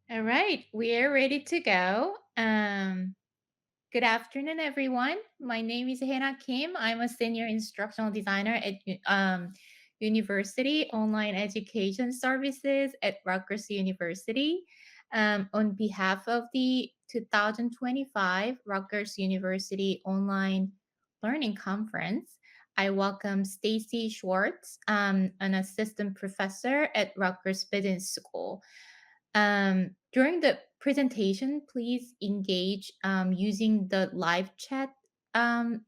All right, we are ready to go. Good afternoon, everyone. My name is Hannah Kim. I'm a senior instructional designer at University Online Education Services at Rutgers University. On behalf of the 2025 Rutgers University Online Learning Conference, I welcome Stacy Schwartz, an assistant professor at Rutgers Business School. During the presentation, please engage using the live chat, and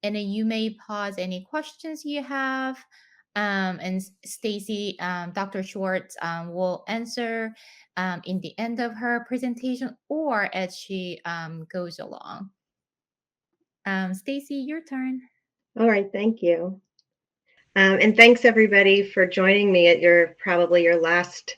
then you may pause any questions you have. And Stacy, Dr. Schwartz, will answer in the end of her presentation or as she goes along. Stacy, your turn. All right, thank you. And thanks everybody for joining me at probably your last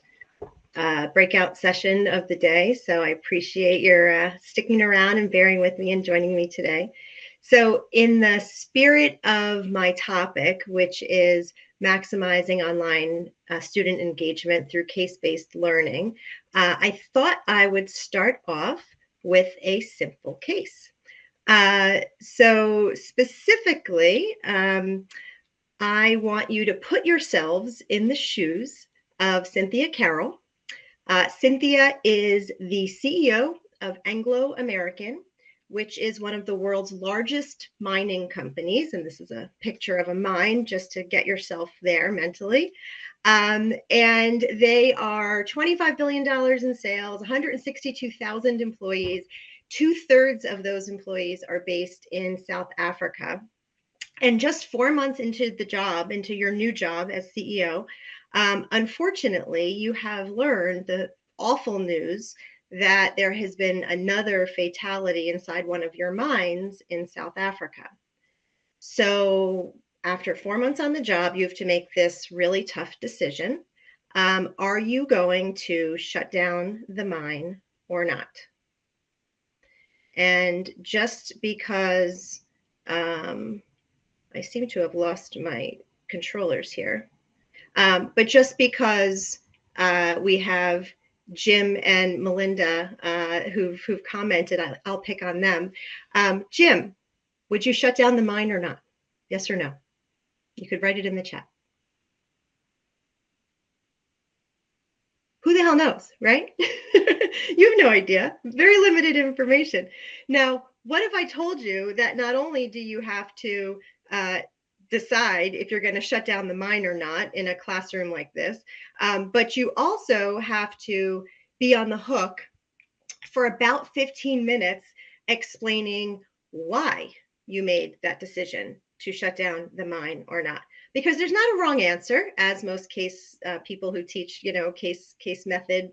breakout session of the day. So I appreciate your sticking around and bearing with me and joining me today. So in the spirit of my topic, which is maximizing online student engagement through case-based learning, I thought I would start off with a simple case. So specifically, I want you to put yourselves in the shoes of Cynthia Carroll. Cynthia is the CEO of Anglo American, which is one of the world's largest mining companies. And this is a picture of a mine just to get yourself there mentally. And they are $25 billion in sales, 162,000 employees. 2/3 of those employees are based in South Africa. And just 4 months into your new job as CEO, unfortunately, you have learned the awful news that there has been another fatality inside one of your mines in South Africa. So after 4 months on the job, you have to make this really tough decision. Are you going to shut down the mine or not? And just because I seem to have lost my controllers here. But just because we have Jim and Melinda who've commented, I'll pick on them. Jim, would you shut down the mine or not? Yes or no? You could write it in the chat. Who the hell knows, right? You have no idea. Very limited information. Now, what if I told you that not only do you have to decide if you're going to shut down the mine or not in a classroom like this, but you also have to be on the hook for about 15 minutes explaining why you made that decision to shut down the mine or not. Because there's not a wrong answer, as most people who teach, case method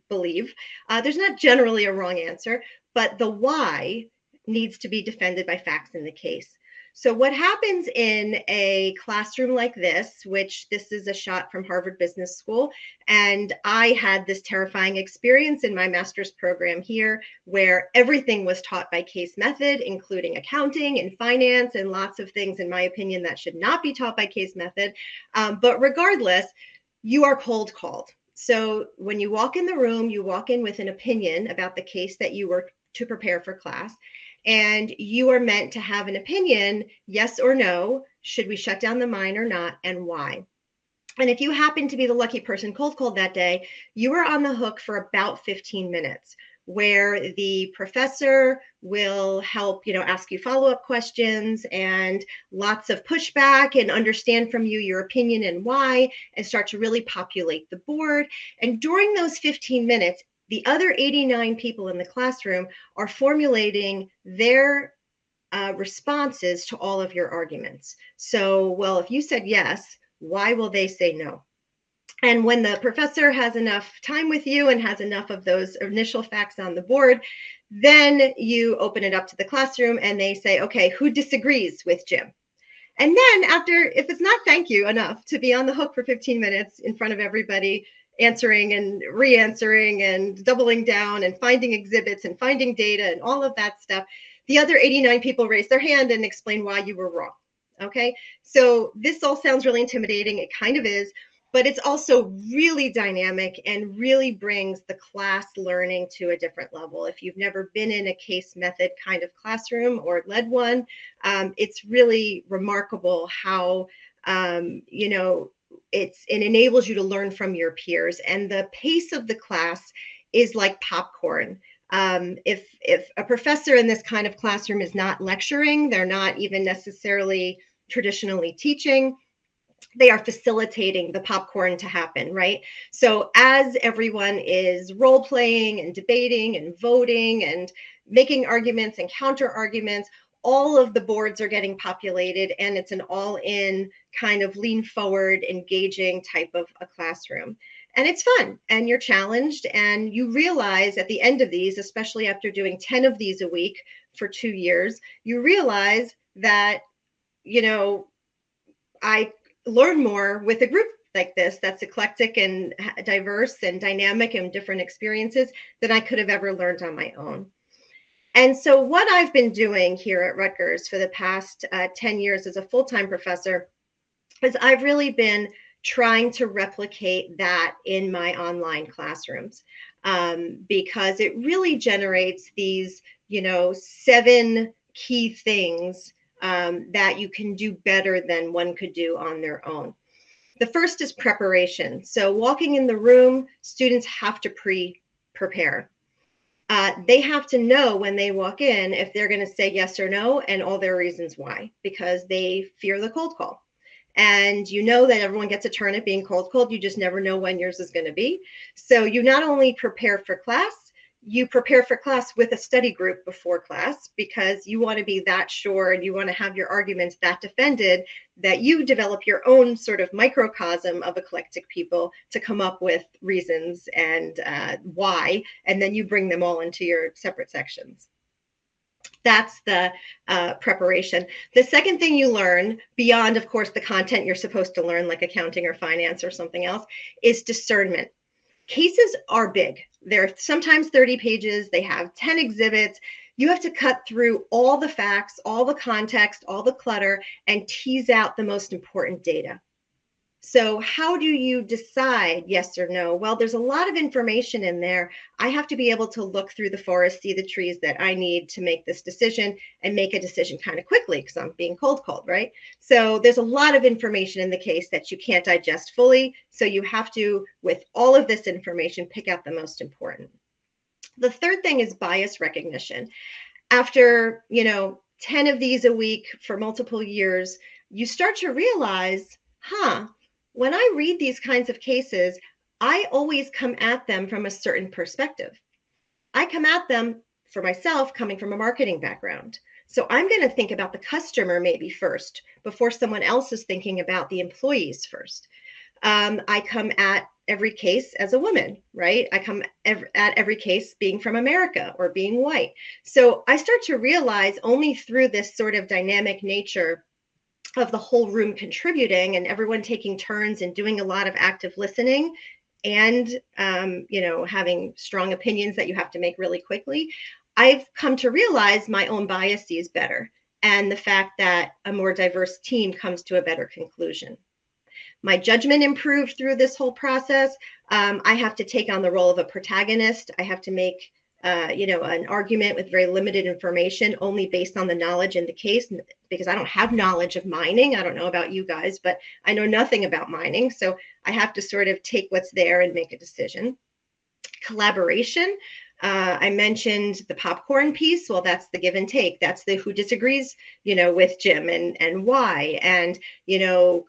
believe. There's not generally a wrong answer, but the why needs to be defended by facts in the case. So what happens in a classroom like this, which this is a shot from Harvard Business School, and I had this terrifying experience in my master's program here where everything was taught by case method, including accounting and finance and lots of things, in my opinion, that should not be taught by case method. But regardless, you are cold called. So when you walk in the room, you walk in with an opinion about the case that you were to prepare for class. And you are meant to have an opinion, yes or no, should we shut down the mine or not, and why? And if you happen to be the lucky person cold called that day, you are on the hook for about 15 minutes, where the professor will help, ask you follow-up questions and lots of pushback and understand from you your opinion and why, and start to really populate the board. And during those 15 minutes, the other 89 people in the classroom are formulating their responses to all of your arguments. So, well, if you said yes, why will they say no? And when the professor has enough time with you and has enough of those initial facts on the board, then you open it up to the classroom and they say, okay, who disagrees with Jim? And then if it's not thank you enough to be on the hook for 15 minutes in front of everybody, answering and re-answering and doubling down and finding exhibits and finding data and all of that stuff, the other 89 people raise their hand and explain why you were wrong. Okay, so this all sounds really intimidating. It kind of is. but it's also really dynamic and really brings the class learning to a different level. If you've never been in a case method kind of classroom or led one, it's really remarkable how, you know, it enables you to learn from your peers, and the pace of the class is like popcorn. If a professor in this kind of classroom is not lecturing, they're not even necessarily traditionally teaching, they are facilitating the popcorn to happen, right? So as everyone is role playing and debating and voting and making arguments and counter arguments, all of the boards are getting populated, and it's an all in kind of lean forward, engaging type of a classroom. And it's fun, and you're challenged, and you realize at the end of these, especially after doing 10 of these a week for 2 years, you realize that, you know, I learn more with a group like this that's eclectic and diverse and dynamic and different experiences than I could have ever learned on my own. And so, what I've been doing here at Rutgers for the past 10 years as a full time professor is I've really been trying to replicate that in my online classrooms, because it really generates these, 7 key things that you can do better than one could do on their own. The first is preparation. So, walking in the room, students have to prepare. They have to know when they walk in if they're going to say yes or no and all their reasons why, because they fear the cold call. And you know that everyone gets a turn at being cold called. You just never know when yours is going to be. So you not only prepare for class, you prepare for class with a study group before class, because you want to be that sure and you want to have your arguments that defended that you develop your own sort of microcosm of eclectic people to come up with reasons and why, and then you bring them all into your separate sections. That's the preparation. The second thing you learn, beyond, of course, the content you're supposed to learn, like accounting or finance or something else, is discernment. Cases are big. They're sometimes 30 pages. They have 10 exhibits. You have to cut through all the facts, all the context, all the clutter, and tease out the most important data. So how do you decide yes or no? Well, there's a lot of information in there. I have to be able to look through the forest, see the trees that I need to make this decision, and make a decision kind of quickly because I'm being cold called, right? So there's a lot of information in the case that you can't digest fully. So you have to, with all of this information, pick out the most important. The third thing is bias recognition. After, 10 of these a week for multiple years, you start to realize, when I read these kinds of cases, I always come at them from a certain perspective. I come at them, for myself, coming from a marketing background. So I'm going to think about the customer maybe first before someone else is thinking about the employees first. I come at every case as a woman, right? I come at every case being from America or being white. So I start to realize only through this sort of dynamic nature of the whole room contributing and everyone taking turns and doing a lot of active listening and, having strong opinions that you have to make really quickly, I've come to realize my own biases better, and the fact that a more diverse team comes to a better conclusion. My judgment improved through this whole process. I have to take on the role of a protagonist. I have to make, an argument with very limited information, only based on the knowledge in the case, because I don't have knowledge of mining. I don't know about you guys, but I know nothing about mining. So I have to sort of take what's there and make a decision. Collaboration. I mentioned the popcorn piece. Well, that's the give and take. That's the who disagrees, with Jim and why. And,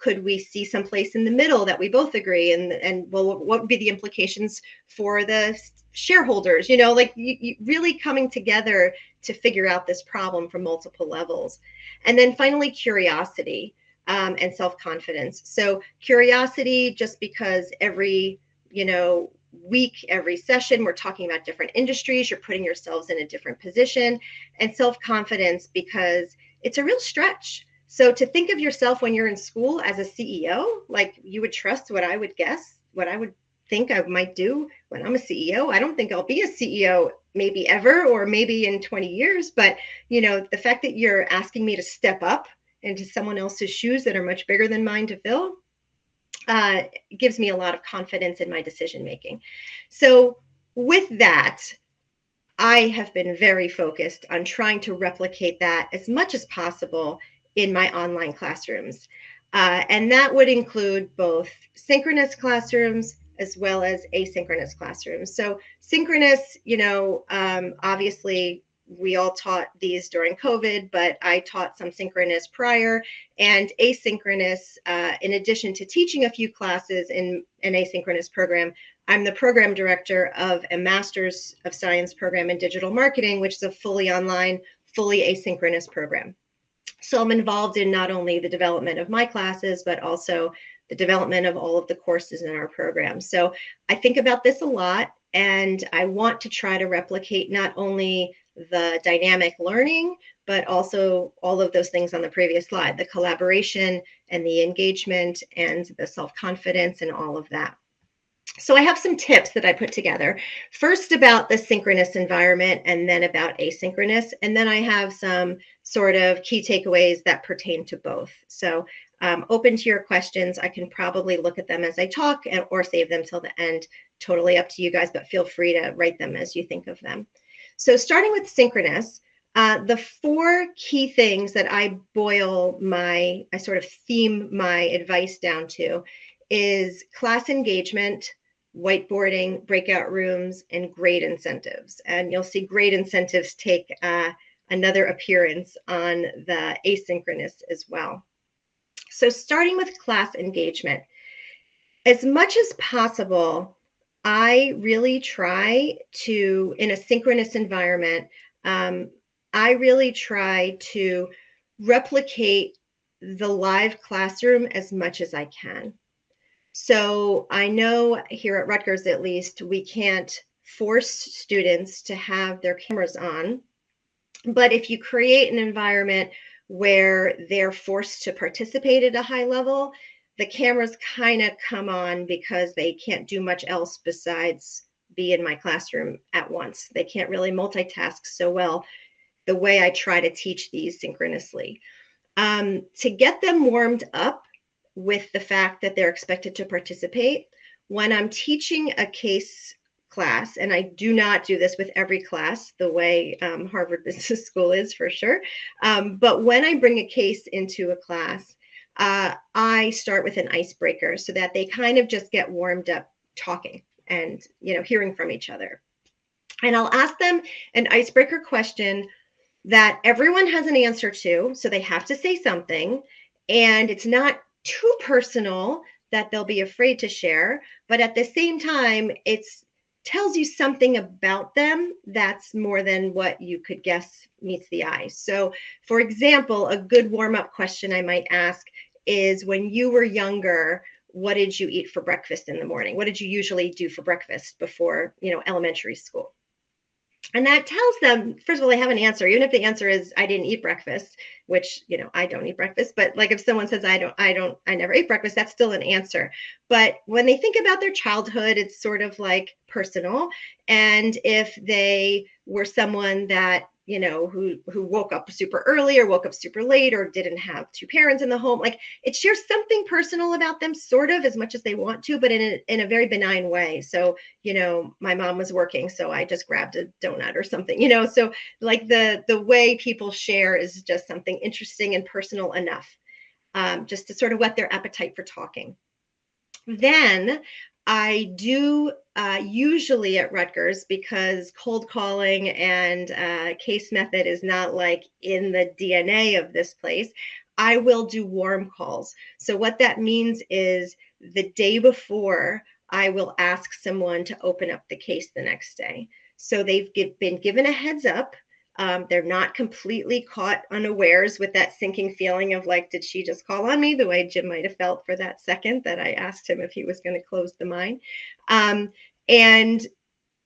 could we see someplace in the middle that we both agree? And well, what would be the implications for the shareholders? You really coming together to figure out this problem from multiple levels. And then finally, curiosity and self-confidence. So curiosity, just because every, week, every session, we're talking about different industries, you're putting yourselves in a different position, and self-confidence because it's a real stretch. So to think of yourself when you're in school as a CEO, like you would trust what I would guess, what I would think I might do when I'm a CEO. I don't think I'll be a CEO maybe ever, or maybe in 20 years, but the fact that you're asking me to step up into someone else's shoes that are much bigger than mine to fill, uh, gives me a lot of confidence in my decision making. So with that, I have been very focused on trying to replicate that as much as possible in my online classrooms. And that would include both synchronous classrooms as well as asynchronous classrooms. So, synchronous, obviously, we all taught these during COVID, but I taught some synchronous prior, and asynchronous, in addition to teaching a few classes in an asynchronous program. I'm the program director of a Master's of Science program in digital marketing, which is a fully online, fully asynchronous program. So I'm involved in not only the development of my classes, but also the development of all of the courses in our program. So I think about this a lot, and I want to try to replicate not only the dynamic learning, but also all of those things on the previous slide, the collaboration and the engagement and the self-confidence and all of that. So I have some tips that I put together. First about the synchronous environment, and then about asynchronous. And then I have some sort of key takeaways that pertain to both. So open to your questions. I can probably look at them as I talk or save them till the end. Totally up to you guys, but feel free to write them as you think of them. So starting with synchronous, the four key things that I sort of theme my advice down to is class engagement, whiteboarding, breakout rooms, and grade incentives. And you'll see grade incentives take another appearance on the asynchronous as well. So starting with class engagement, as much as possible, I really try to, in a synchronous environment, I really try to replicate the live classroom as much as I can. So I know here at Rutgers, at least, we can't force students to have their cameras on. But if you create an environment where they're forced to participate at a high level, the cameras kind of come on because they can't do much else besides be in my classroom at once. They can't really multitask so well the way I try to teach these synchronously. To get them warmed up with the fact that they're expected to participate, when I'm teaching a case class, and I do not do this with every class the way Harvard Business School is for sure, but when I bring a case into a class, I start with an icebreaker so that they kind of just get warmed up talking and hearing from each other. And I'll ask them an icebreaker question that everyone has an answer to, so they have to say something, and it's not too personal that they'll be afraid to share, but at the same time, it tells you something about them that's more than what you could guess meets the eye. So, for example, a good warm-up question I might ask is, when you were younger, what did you eat for breakfast in the morning? What did you usually do for breakfast before, elementary school? And that tells them, first of all, they have an answer, even if the answer is I didn't eat breakfast, which, I don't eat breakfast. But like if someone says I never ate breakfast, that's still an answer. But when they think about their childhood, it's sort of like personal. And if they were someone that, who woke up super early or woke up super late or didn't have two parents in the home, like it shares something personal about them, sort of, as much as they want to, but in a very benign way. So, my mom was working, so I just grabbed a donut or something, so like the way people share is just something interesting and personal enough, just to sort of whet their appetite for talking. Then I do usually at Rutgers, because cold calling and case method is not like in the DNA of this place, I will do warm calls. So what that means is the day before, I will ask someone to open up the case the next day. So they've been given a heads up. They're not completely caught unawares with that sinking feeling of like, did she just call on me? The way Jim might have felt for that second that I asked him if he was going to close the mine. And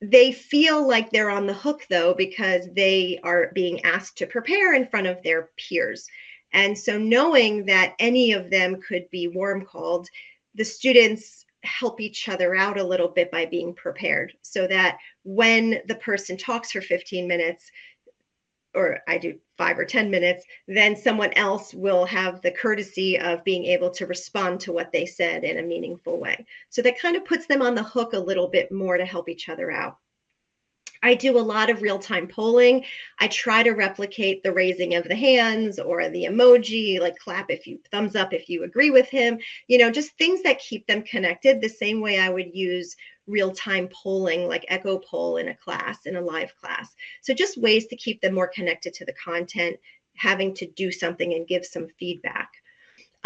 they feel like they're on the hook, though, because they are being asked to prepare in front of their peers. And so knowing that any of them could be warm called, the students help each other out a little bit by being prepared, so that when the person talks for 15 minutes, or I do 5 or 10 minutes, then someone else will have the courtesy of being able to respond to what they said in a meaningful way. So that kind of puts them on the hook a little bit more to help each other out. I do a lot of real-time polling. I try to replicate the raising of the hands or the emoji, like clap if you, thumbs up if you agree with him, just things that keep them connected the same way I would use real-time polling, like echo poll in a class, in a live class. So just ways to keep them more connected to the content, having to do something and give some feedback.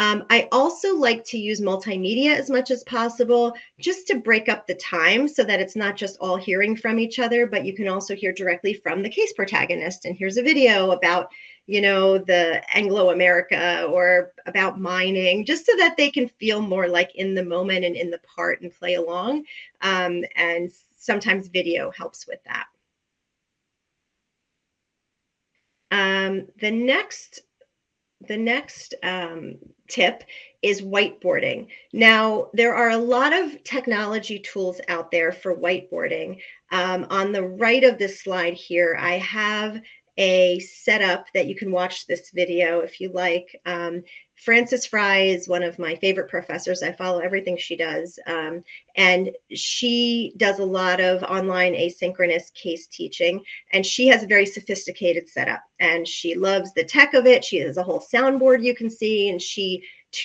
I also like to use multimedia as much as possible, just to break up the time so that it's not just all hearing from each other, but you can also hear directly from the case protagonist. And here's a video about, the Anglo-America or about mining, just so that they can feel more like in the moment and in the part and play along. And sometimes video helps with that. The next tip is whiteboarding. Now, there are a lot of technology tools out there for whiteboarding. On the right of this slide here, I have a setup that you can watch this video if you like. Frances Fry is one of my favorite professors. I follow everything she does. And she does a lot of online asynchronous case teaching. And she has a very sophisticated setup. And she loves the tech of it. She has a whole soundboard you can see. And she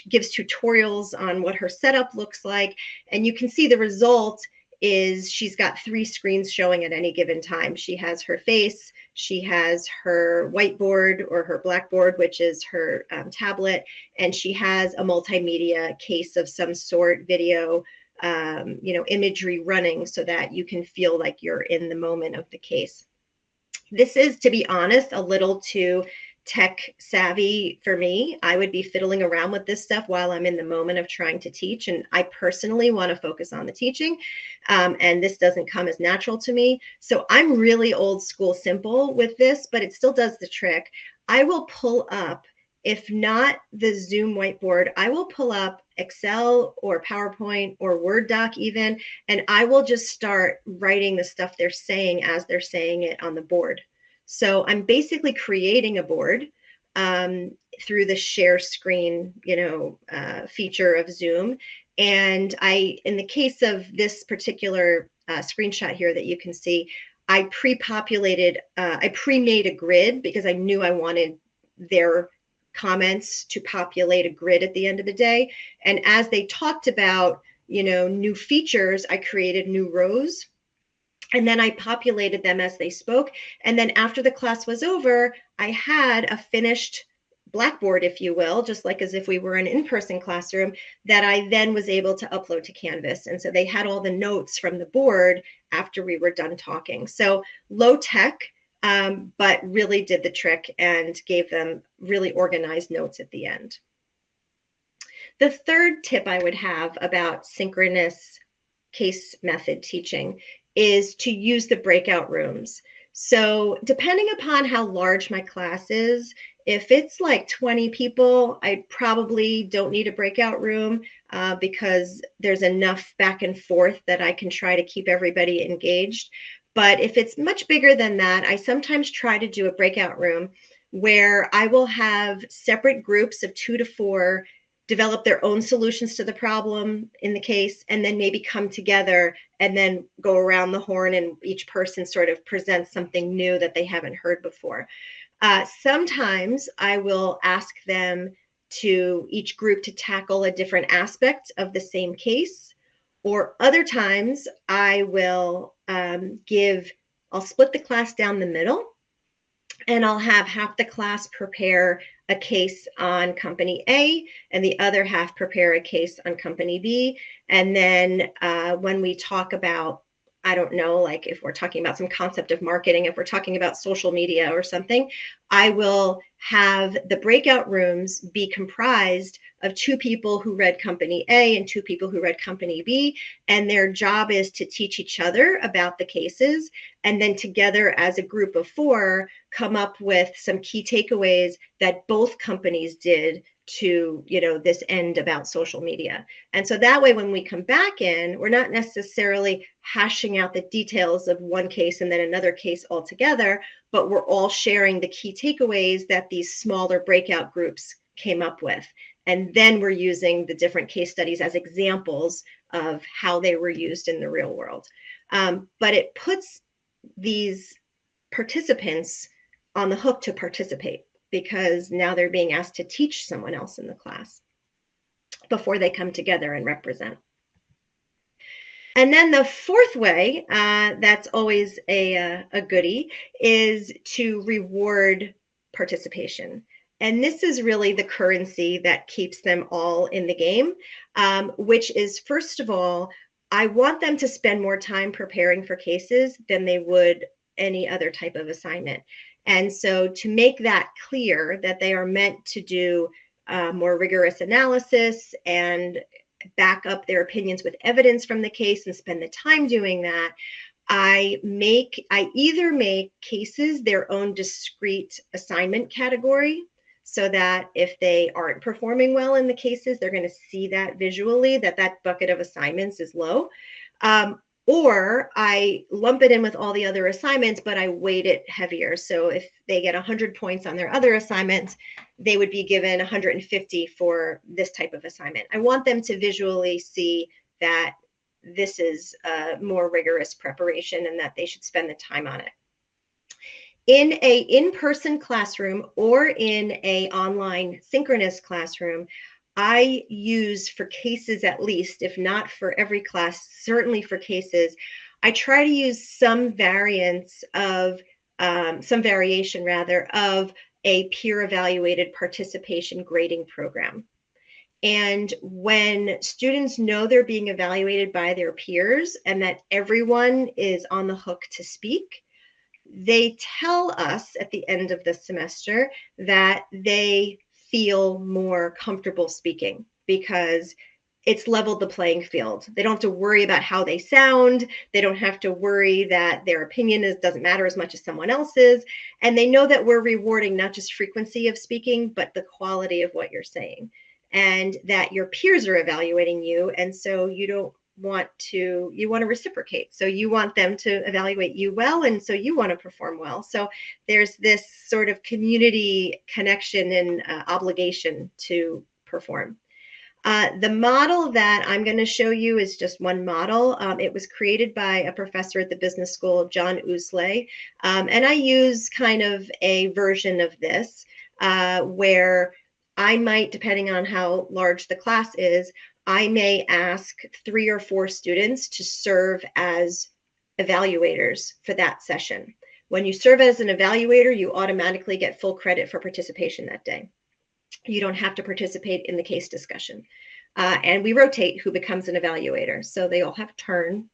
gives tutorials on what her setup looks like. And you can see the result is she's got 3 screens showing at any given time. She has her face, she has her whiteboard or her blackboard, which is her tablet, and she has a multimedia case of some sort, video, imagery running so that you can feel like you're in the moment of the case. This is, to be honest, a little too tech savvy for me. I would be fiddling around with this stuff while I'm in the moment of trying to teach. And I personally want to focus on the teaching. And this doesn't come as natural to me. So I'm really old school simple with this, but it still does the trick. I will pull up, if not the Zoom whiteboard, I will pull up Excel or PowerPoint or Word doc even, and I will just start writing the stuff they're saying as they're saying it on the board. So I'm basically creating a board through the share screen, feature of Zoom. And in the case of this particular screenshot here that you can see, I pre-populated, I pre-made a grid because I knew I wanted their comments to populate a grid at the end of the day. And as they talked about, new features, I created new rows. And then I populated them as they spoke. And then after the class was over, I had a finished blackboard, if you will, just like as if we were an in-person classroom, that I then was able to upload to Canvas. And so they had all the notes from the board after we were done talking. So low tech, but really did the trick and gave them really organized notes at the end. The third tip I would have about synchronous case method teaching is to use the breakout rooms. So depending upon how large my class is, if it's like 20 people, I probably don't need a breakout room because there's enough back and forth that I can try to keep everybody engaged. But if it's much bigger than that, I sometimes try to do a breakout room where I will have separate groups of 2 to 4 develop their own solutions to the problem in the case, and then maybe come together and then go around the horn and each person sort of presents something new that they haven't heard before. Sometimes I will ask them to each group to tackle a different aspect of the same case, or other times I will I'll split the class down the middle, and I'll have half the class prepare a case on company A and the other half prepare a case on company B. And then when we talk about, I don't know, like if we're talking about some concept of marketing, if we're talking about social media or something, I will have the breakout rooms be comprised of 2 people who read company A and 2 people who read company B. And their job is to teach each other about the cases. And then together as a group of 4, come up with some key takeaways that both companies did to, this end about social media. And so that way, when we come back in, we're not necessarily hashing out the details of one case and then another case altogether, but we're all sharing the key takeaways that these smaller breakout groups came up with. And then we're using the different case studies as examples of how they were used in the real world. But it puts these participants on the hook to participate, because now they're being asked to teach someone else in the class before they come together and represent. And then the fourth way, that's always a goodie, is to reward participation. And this is really the currency that keeps them all in the game, which is, first of all, I want them to spend more time preparing for cases than they would any other type of assignment. And so to make that clear that they are meant to do more rigorous analysis and back up their opinions with evidence from the case and spend the time doing that, I either make cases their own discrete assignment category, so that if they aren't performing well in the cases, they're going to see that visually, that bucket of assignments is low. Or I lump it in with all the other assignments, but I weight it heavier. So if they get 100 points on their other assignments, they would be given 150 for this type of assignment. I want them to visually see that this is a more rigorous preparation and that they should spend the time on it. In a in-person classroom or in a online synchronous classroom, I use, for cases at least, if not for every class, certainly for cases, I try to use some variation of a peer evaluated participation grading program. And when students know they're being evaluated by their peers and that everyone is on the hook to speak, they tell us at the end of the semester that they feel more comfortable speaking because it's leveled the playing field. They don't have to worry about how they sound. They don't have to worry that their opinion doesn't matter as much as someone else's. And they know that we're rewarding not just frequency of speaking, but the quality of what you're saying, and that your peers are evaluating you. And so you want to reciprocate. So you want them to evaluate you well, and so you want to perform well. So there's this sort of community connection and obligation to perform. The model that I'm going to show you is just one model. It was created by a professor at the business school, John Ousley, and I use kind of a version of this where I might, depending on how large the class is, I may ask 3 or 4 students to serve as evaluators for that session. When you serve as an evaluator, you automatically get full credit for participation that day. You don't have to participate in the case discussion. And we rotate who becomes an evaluator. So they all have a turn.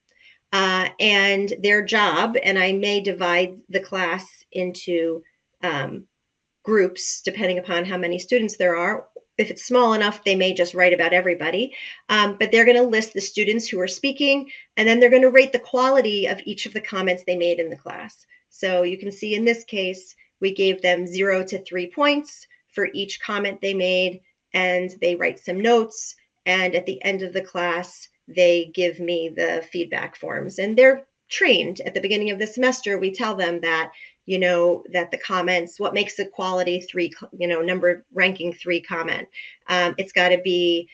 And their job, and I may divide the class into groups depending upon how many students there are. If it's small enough, they may just write about everybody, but they're going to list the students who are speaking, and then they're going to rate the quality of each of the comments they made in the class. So you can see in this case, we gave them 0 to 3 points for each comment they made, and they write some notes, and at the end of the class, they give me the feedback forms. And they're trained at the beginning of the semester. We tell them that that the comments, what makes a quality 3, number ranking 3 comment. It's got to be,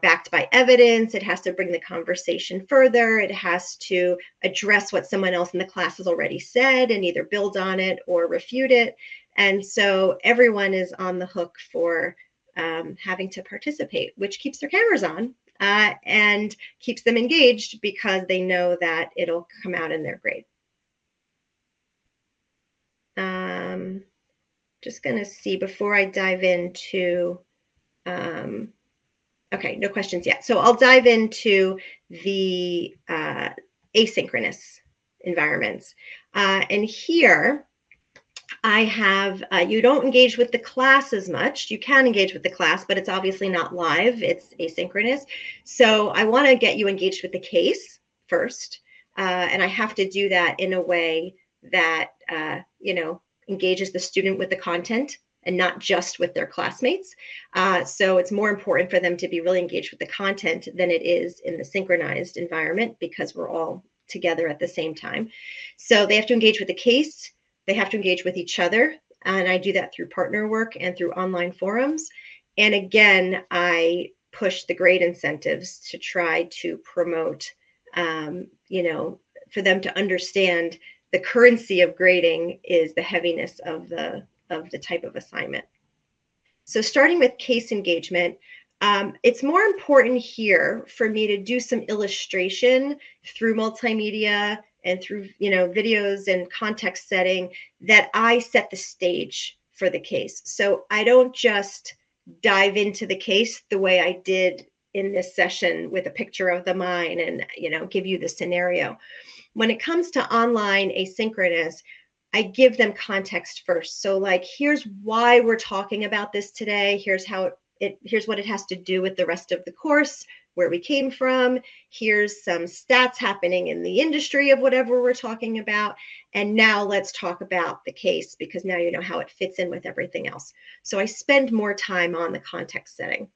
backed by evidence. It has to bring the conversation further. It has to address what someone else in the class has already said and either build on it or refute it. And so everyone is on the hook for having to participate, which keeps their cameras on and keeps them engaged because they know that it'll come out in their grade. Just going to see before I dive into, okay, no questions yet. So I'll dive into the asynchronous environments. And here I have, you don't engage with the class as much. You can engage with the class, but it's obviously not live. It's asynchronous. So I want to get you engaged with the case first. And I have to do that in a way that, engages the student with the content and not just with their classmates. So it's more important for them to be really engaged with the content than it is in the synchronized environment, because we're all together at the same time. So they have to engage with the case, they have to engage with each other, and I do that through partner work and through online forums. And again, I push the grade incentives to try to promote, for them to understand the currency of grading is the heaviness of the type of assignment. So starting with case engagement, it's more important here for me to do some illustration through multimedia and through videos and context setting, that I set the stage for the case. So I don't just dive into the case the way I did in this session with a picture of the mine and give you the scenario. When it comes to online asynchronous, I give them context first. So like, here's why we're talking about this today. Here's what it has to do with the rest of the course, where we came from. Here's some stats happening in the industry of whatever we're talking about. And now let's talk about the case, because now you know how it fits in with everything else. So I spend more time on the context setting.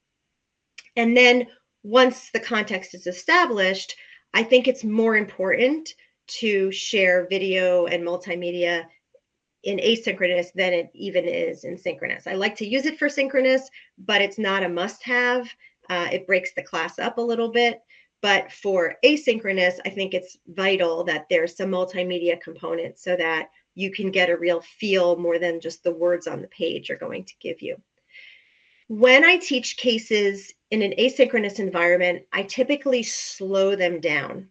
And then once the context is established, I think it's more important to share video and multimedia in asynchronous than it even is in synchronous. I like to use it for synchronous, but it's not a must-have. It breaks the class up a little bit. But for asynchronous, I think it's vital that there's some multimedia component so that you can get a real feel more than just the words on the page are going to give you. When I teach cases in an asynchronous environment, I typically slow them down.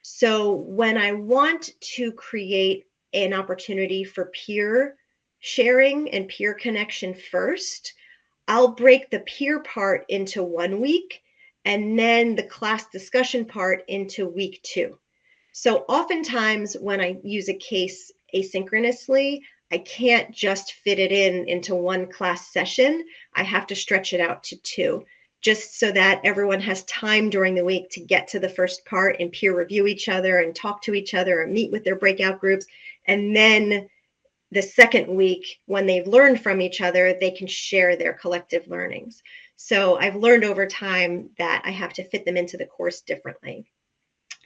So when I want to create an opportunity for peer sharing and peer connection first, I'll break the peer part into 1 week and then the class discussion part into week 2. So oftentimes when I use a case asynchronously, I can't just fit it into one class session. I have to stretch it out to 2, just so that everyone has time during the week to get to the first part and peer review each other and talk to each other and meet with their breakout groups. And then the second week, when they've learned from each other, they can share their collective learnings. So I've learned over time that I have to fit them into the course differently.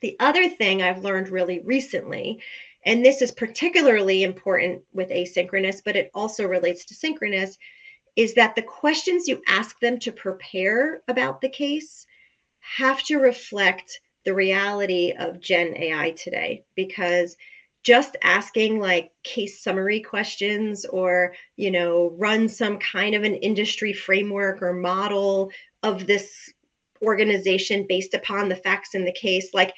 The other thing I've learned really recently, and this is particularly important with asynchronous, but it also relates to synchronous, is that the questions you ask them to prepare about the case have to reflect the reality of Gen AI today. Because just asking like case summary questions or, run some kind of an industry framework or model of this organization based upon the facts in the case, like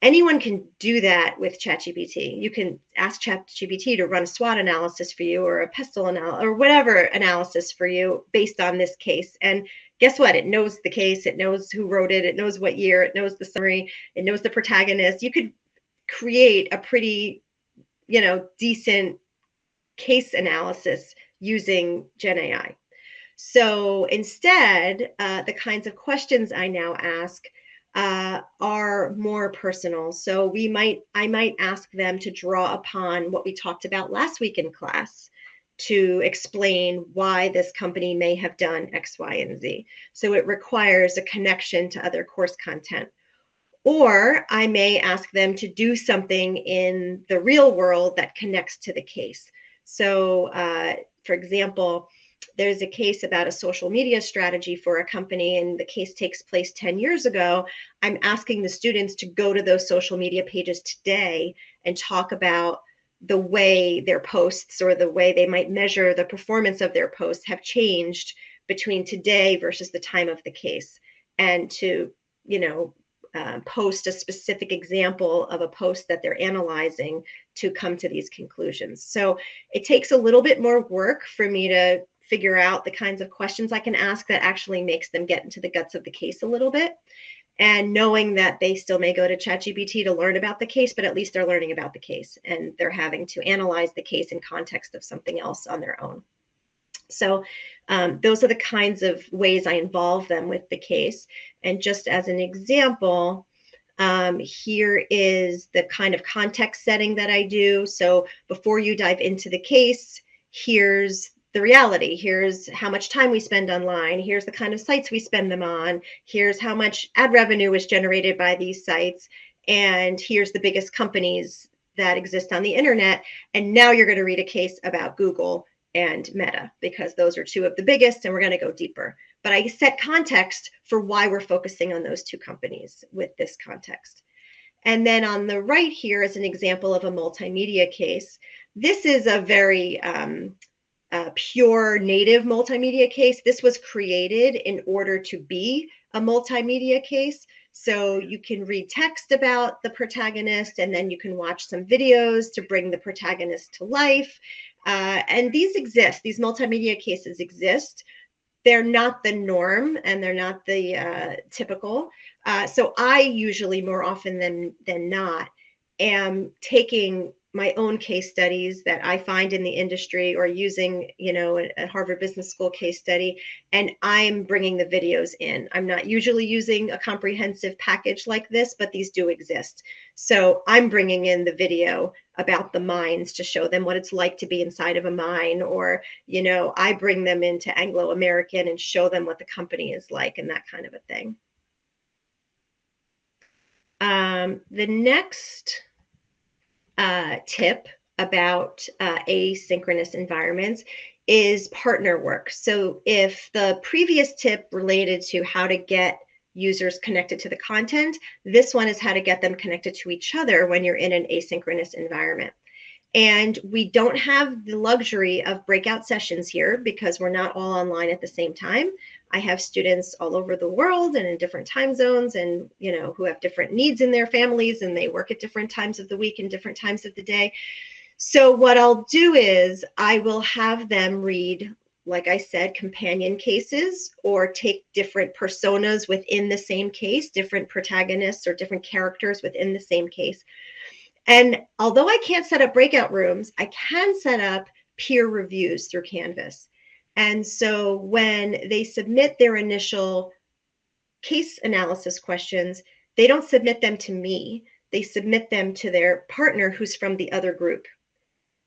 anyone can do that with ChatGPT. You can ask ChatGPT to run a SWOT analysis for you or a pestle analysis or whatever analysis for you based on this case. And guess what? It knows the case. It knows who wrote it. It knows what year. It knows the summary. It knows the protagonist. You could create a pretty, decent case analysis using Gen AI. So instead, the kinds of questions I now ask are more personal. So I might ask them to draw upon what we talked about last week in class to explain why this company may have done X, Y, and Z. So it requires a connection to other course content. Or I may ask them to do something in the real world that connects to the case. So, for example, there's a case about a social media strategy for a company, and the case takes place 10 years ago. I'm asking the students to go to those social media pages today and talk about the way their posts or the way they might measure the performance of their posts have changed between today versus the time of the case, and to, post a specific example of a post that they're analyzing to come to these conclusions. So it takes a little bit more work for me to figure out the kinds of questions I can ask that actually makes them get into the guts of the case a little bit. And knowing that they still may go to ChatGPT to learn about the case, but at least they're learning about the case and they're having to analyze the case in context of something else on their own. So those are the kinds of ways I involve them with the case. And just as an example, here is the kind of context setting that I do. So before you dive into the case, here's the reality. Here's how much time we spend online. Here's the kind of sites we spend them on. Here's how much ad revenue is generated by these sites. And here's the biggest companies that exist on the internet. And now you're going to read a case about Google and Meta, because those are two of the biggest, and we're going to go deeper. But I set context for why we're focusing on those two companies with this context. And then on the right here is an example of a multimedia case. This is a very pure native multimedia case. This was created in order to be a multimedia case. So you can read text about the protagonist, and then you can watch some videos to bring the protagonist to life. And these exist. These multimedia cases exist. They're not the norm, and they're not the typical. So I usually, more often than not, am taking my own case studies that I find in the industry, or using, a Harvard Business School case study, and I'm bringing the videos in. I'm not usually using a comprehensive package like this, but these do exist. So I'm bringing in the video about the mines to show them what it's like to be inside of a mine, or, I bring them into Anglo American and show them what the company is like, and that kind of a thing. The next tip about asynchronous environments is partner work. So if the previous tip related to how to get users connected to the content, this one is how to get them connected to each other when you're in an asynchronous environment. And we don't have the luxury of breakout sessions here because we're not all online at the same time. I have students all over the world and in different time zones, and who have different needs in their families, and they work at different times of the week and different times of the day. So what I'll do is I will have them read, like I said, companion cases, or take different personas within the same case, different protagonists or different characters within the same case. And although I can't set up breakout rooms, I can set up peer reviews through Canvas. And so when they submit their initial case analysis questions, they don't submit them to me. They submit them to their partner who's from the other group.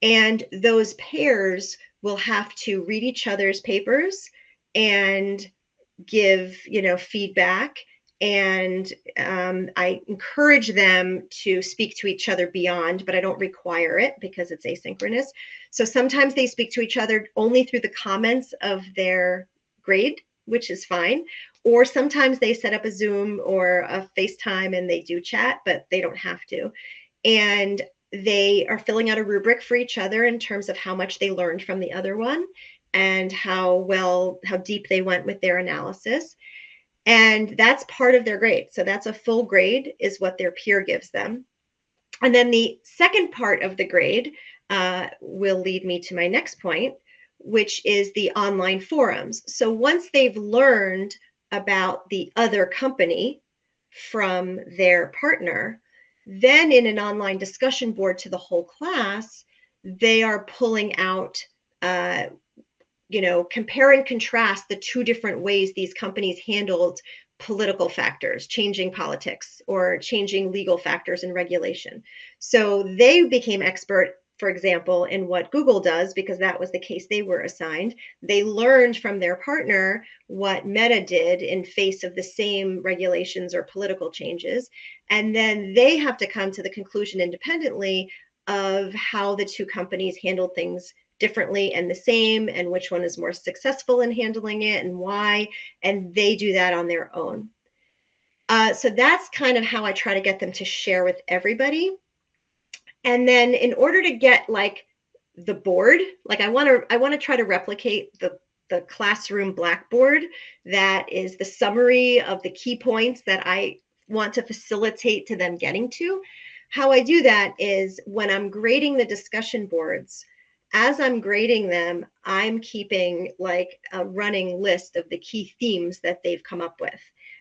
And those pairs will have to read each other's papers and give, feedback. And I encourage them to speak to each other beyond, but I don't require it because it's asynchronous. So sometimes they speak to each other only through the comments of their grade, which is fine. Or sometimes they set up a Zoom or a FaceTime and they do chat, but they don't have to. And they are filling out a rubric for each other in terms of how much they learned from the other one and how deep they went with their analysis. And that's part of their grade. So that's a full grade is what their peer gives them. And then the second part of the grade will lead me to my next point, which is the online forums. So once they've learned about the other company from their partner, then in an online discussion board to the whole class, they are pulling out compare and contrast the two different ways these companies handled political factors, changing politics or changing legal factors and regulation. So they became expert, for example, in what Google does because that was the case they were assigned. They learned from their partner what Meta did in face of the same regulations or political changes. And then they have to come to the conclusion independently of how the two companies handled things differently and the same, and which one is more successful in handling it and why, and they do that on their own. So that's kind of how I try to get them to share with everybody. And then in order to get like the board, like I want to try to replicate the classroom Blackboard that is the summary of the key points that I want to facilitate to them getting to. How I do that is when I'm grading the discussion boards, as I'm grading them, I'm keeping like a running list of the key themes that they've come up with.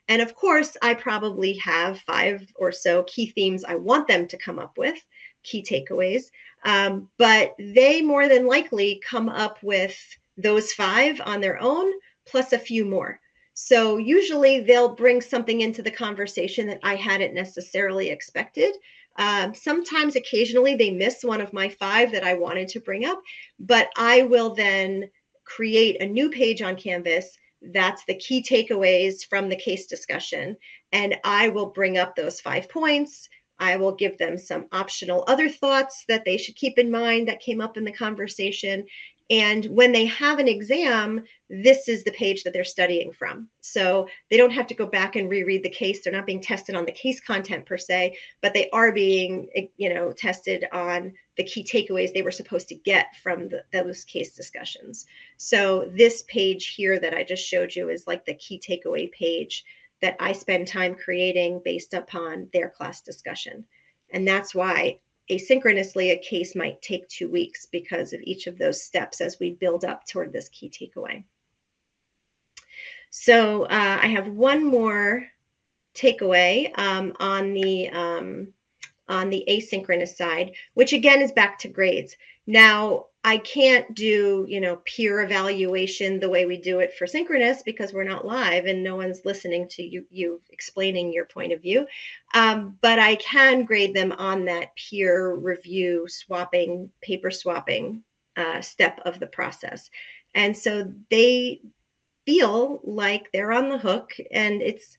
And of course, I probably have 5 or so key themes I want them to come up with, key takeaways. But they more than likely come up with those 5 on their own, plus a few more. So usually they'll bring something into the conversation that I hadn't necessarily expected. Sometimes occasionally they miss one of my 5 that I wanted to bring up, but I will then create a new page on Canvas that's the key takeaways from the case discussion. And I will bring up those 5 points. I will give them some optional other thoughts that they should keep in mind that came up in the conversation. And when they have an exam, this is the page that they're studying from. So they don't have to go back and reread the case. They're not being tested on the case content per se, but they are being, tested on the key takeaways they were supposed to get from those case discussions. So this page here that I just showed you is like the key takeaway page that I spend time creating based upon their class discussion. And that's why asynchronously a case might take 2 weeks because of each of those steps as we build up toward this key takeaway. So I have one more takeaway on the asynchronous side, which again is back to grades. Now, I can't do, peer evaluation the way we do it for synchronous because we're not live and no one's listening to you explaining your point of view. But I can grade them on that peer review swapping, paper swapping step of the process. And so they feel like they're on the hook, and it's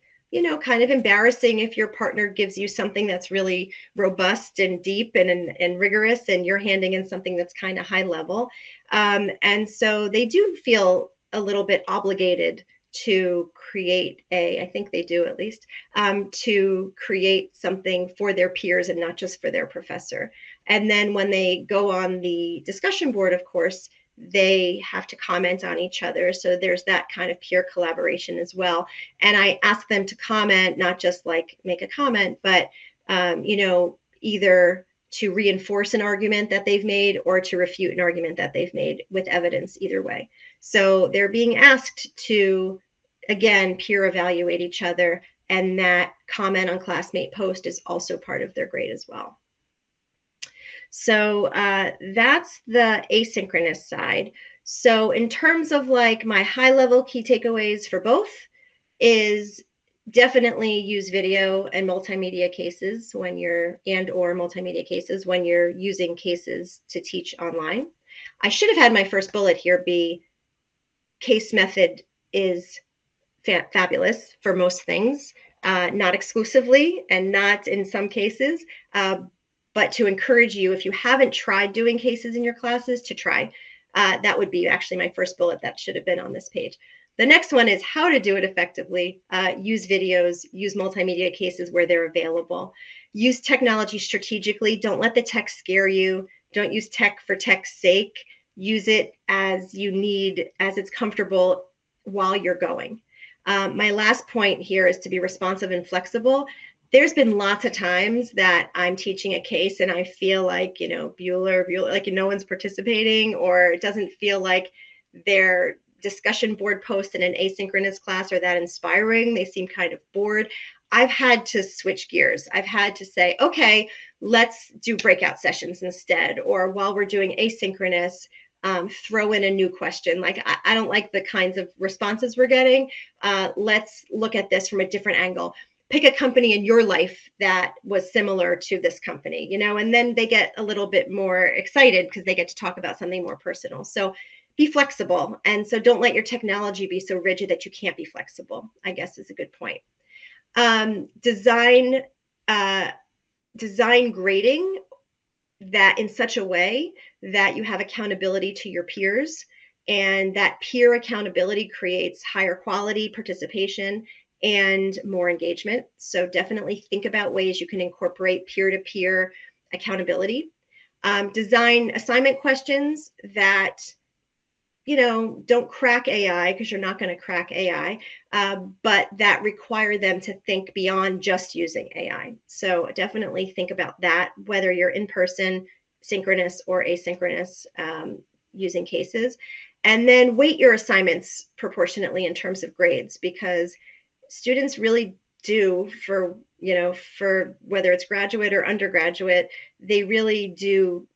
kind of embarrassing if your partner gives you something that's really robust and deep and rigorous, and you're handing in something that's kind of high level. And so they do feel a little bit obligated to create I think they do at least, to create something for their peers and not just for their professor. And then when they go on the discussion board, of course, they have to comment on each other. So there's that kind of peer collaboration as well. And I ask them to comment, not just like make a comment, but, either to reinforce an argument that they've made or to refute an argument that they've made with evidence, either way. So they're being asked to, again, peer evaluate each other. And that comment on classmate post is also part of their grade as well. So that's the asynchronous side. So in terms of like my high level key takeaways for both is definitely use video and multimedia cases or multimedia cases when you're using cases to teach online. I should have had my first bullet here be case method is fabulous for most things, not exclusively and not in some cases, but to encourage you, if you haven't tried doing cases in your classes, to try. That would be actually my first bullet that should have been on this page. The next one is how to do it effectively. Use videos, use multimedia cases where they're available. Use technology strategically. Don't let the tech scare you. Don't use tech for tech's sake. Use it as you need, as it's comfortable while you're going. My last point here is to be responsive and flexible. There's been lots of times that I'm teaching a case and I feel like, Bueller, like no one's participating, or it doesn't feel like their discussion board posts in an asynchronous class are that inspiring. They seem kind of bored. I've had to switch gears. I've had to say, okay, let's do breakout sessions instead. Or while we're doing asynchronous, throw in a new question. Like, I don't like the kinds of responses we're getting. Let's look at this from a different angle. Pick a company in your life that was similar to this company, and then they get a little bit more excited because they get to talk about something more personal. So be flexible. And so don't let your technology be so rigid that you can't be flexible, I guess is a good point. Design grading that in such a way that you have accountability to your peers, and that peer accountability creates higher quality participation and more engagement. So definitely think about ways you can incorporate peer-to-peer accountability. Design assignment questions that don't crack AI, because you're not going to crack AI, but that require them to think beyond just using AI. So definitely think about that, whether you're in person, synchronous or asynchronous, using cases. And then weight your assignments proportionately in terms of grades, because students really do, for whether it's graduate or undergraduate, they really do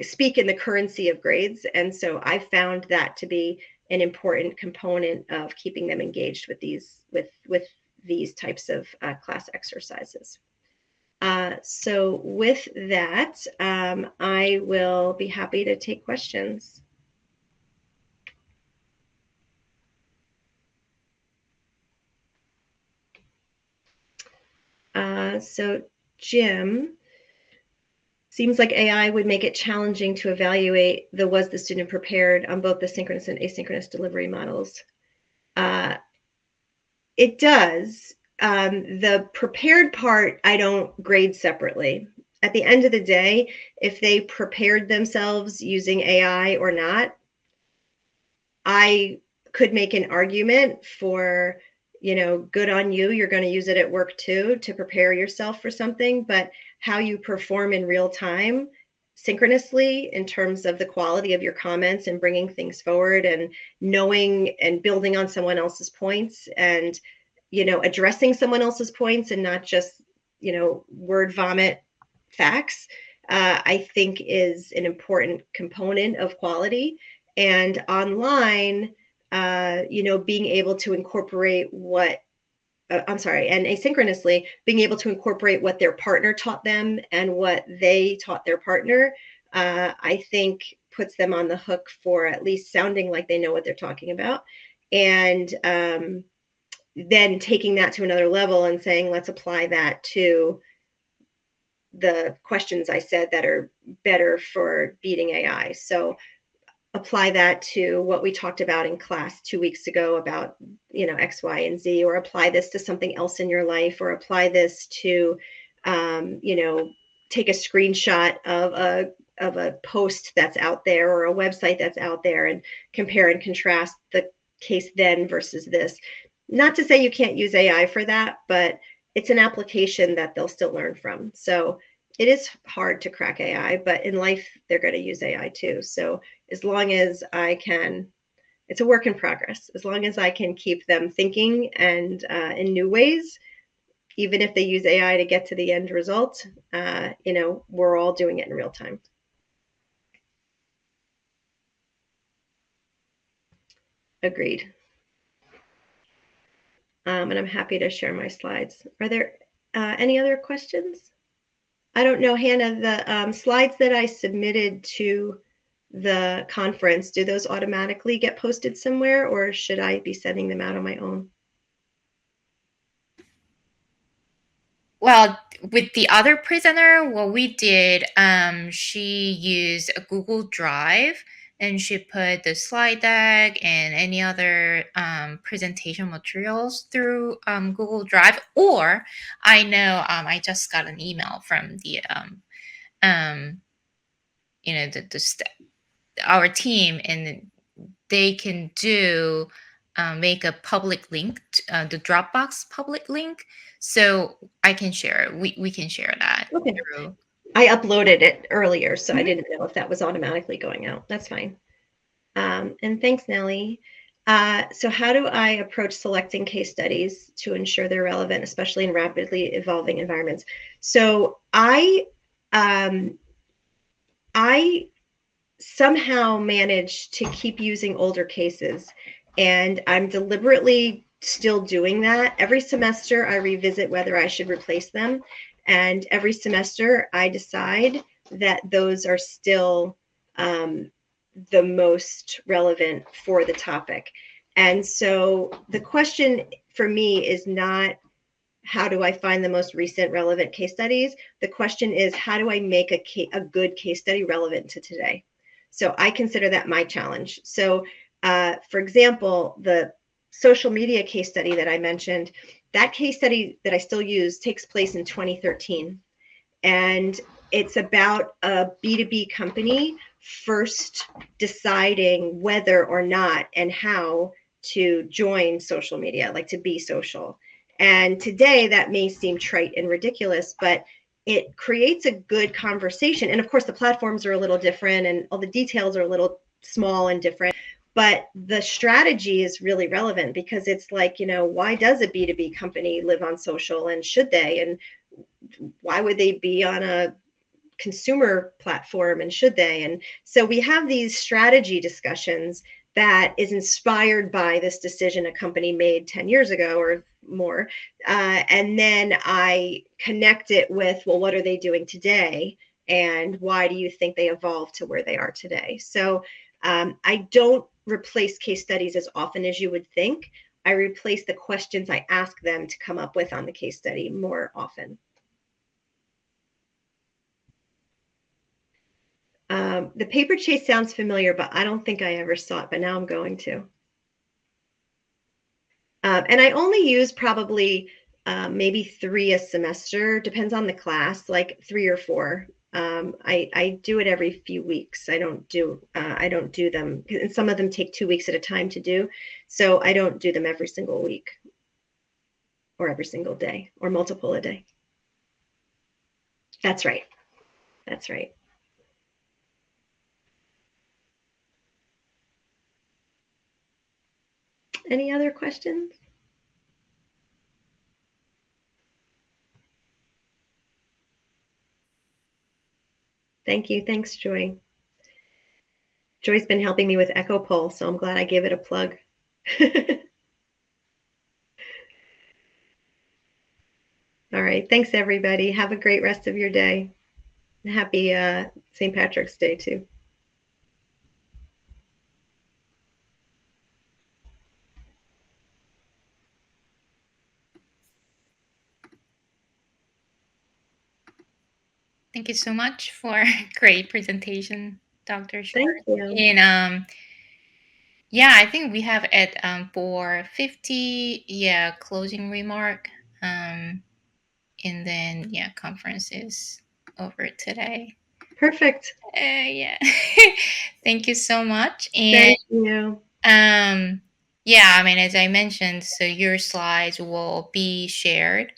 speak in the currency of grades. And so I found that to be an important component of keeping them engaged with these types of class exercises. So with that, I will be happy to take questions. So Jim, seems like AI would make it challenging to evaluate was the student prepared on both the synchronous and asynchronous delivery models. Uh, it does. The prepared part, I don't grade separately. At the end of the day, if they prepared themselves using AI or not, I could make an argument for, good on you. You're going to use it at work too to prepare yourself for something. But how you perform in real time, synchronously, in terms of the quality of your comments and bringing things forward and knowing and building on someone else's points and, addressing someone else's points and not just, word vomit facts, I think is an important component of quality. And online, being able to incorporate and asynchronously being able to incorporate what their partner taught them and what they taught their partner, I think puts them on the hook for at least sounding like they know what they're talking about. And then taking that to another level and saying, let's apply that to the questions I said that are better for beating AI. So apply that to what we talked about in class 2 weeks ago about, X, Y, and Z, or apply this to something else in your life, or apply this to, take a screenshot of a post that's out there or a website that's out there and compare and contrast the case then versus this. Not to say you can't use AI for that, but it's an application that they'll still learn from. So it is hard to crack AI, but in life, they're going to use AI too. So as long as I can, it's a work in progress. As long as I can keep them thinking and in new ways, even if they use AI to get to the end result, we're all doing it in real time. Agreed. And I'm happy to share my slides. Are there any other questions? I don't know, Hannah, the slides that I submitted to the conference, do those automatically get posted somewhere, or should I be sending them out on my own? Well, with the other presenter, what we did, she used a Google Drive and she put the slide deck and any other presentation materials through Google Drive. Or I know I just got an email from the um, our team, and they can do make a public link, the Dropbox public link, so I can share it. We can share that Okay. through. I uploaded it earlier, so I didn't know if that was automatically going out. That's fine. And thanks, Nellie. So how do I approach selecting case studies to ensure they're relevant, especially in rapidly evolving environments? So I somehow managed to keep using older cases, and I'm deliberately still doing that. Every semester, I revisit whether I should replace them, and every semester, I decide that those are still the most relevant for the topic. And so the question for me is not how do I find the most recent relevant case studies? The question is, how do I make a good case study relevant to today? So I consider that my challenge. So for example, the social media case study that I mentioned, that case study that I still use takes place in 2013. And it's about a B2B company first deciding whether or not and how to join social media, like to be social. And today that may seem trite and ridiculous, but it creates a good conversation. And of course, the platforms are a little different and all the details are a little small and different. But the strategy is really relevant because it's like, why does a B2B company live on social, and should they? And why would they be on a consumer platform, and should they? And so we have these strategy discussions that is inspired by this decision a company made 10 years ago or more. And then I connect it with, well, what are they doing today? And why do you think they evolved to where they are today? So I don't replace case studies as often as you would think. I replace the questions I ask them to come up with on the case study more often. The paper chase sounds familiar, but I don't think I ever saw it, but now I'm going to. And I only use probably maybe 3 a semester, depends on the class, like 3 or 4. I do it every few weeks. I don't do them, and some of them take 2 weeks at a time to do. So I don't do them every single week or every single day or multiple a day. That's right. That's right. Any other questions? Thank you. Thanks, Joy. Joy's been helping me with Echo Poll, so I'm glad I gave it a plug. All right. Thanks, everybody. Have a great rest of your day. Happy St. Patrick's Day, too. Thank you so much for great presentation, Dr. Thank Schwartz. you. And yeah, I think we have at 4:50, yeah, closing remark. Um, and then yeah, conference is over today. Perfect. Yeah. Thank you so much. And Thank you. yeah, I mean, as I mentioned, so your slides will be shared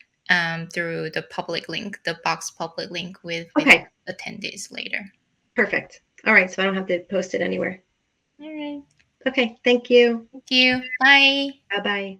through the public link, the box public link with Okay. attendees later. Perfect. All right. So I don't have to post it anywhere. All right. Okay. Thank you. Thank you. Bye. Bye bye.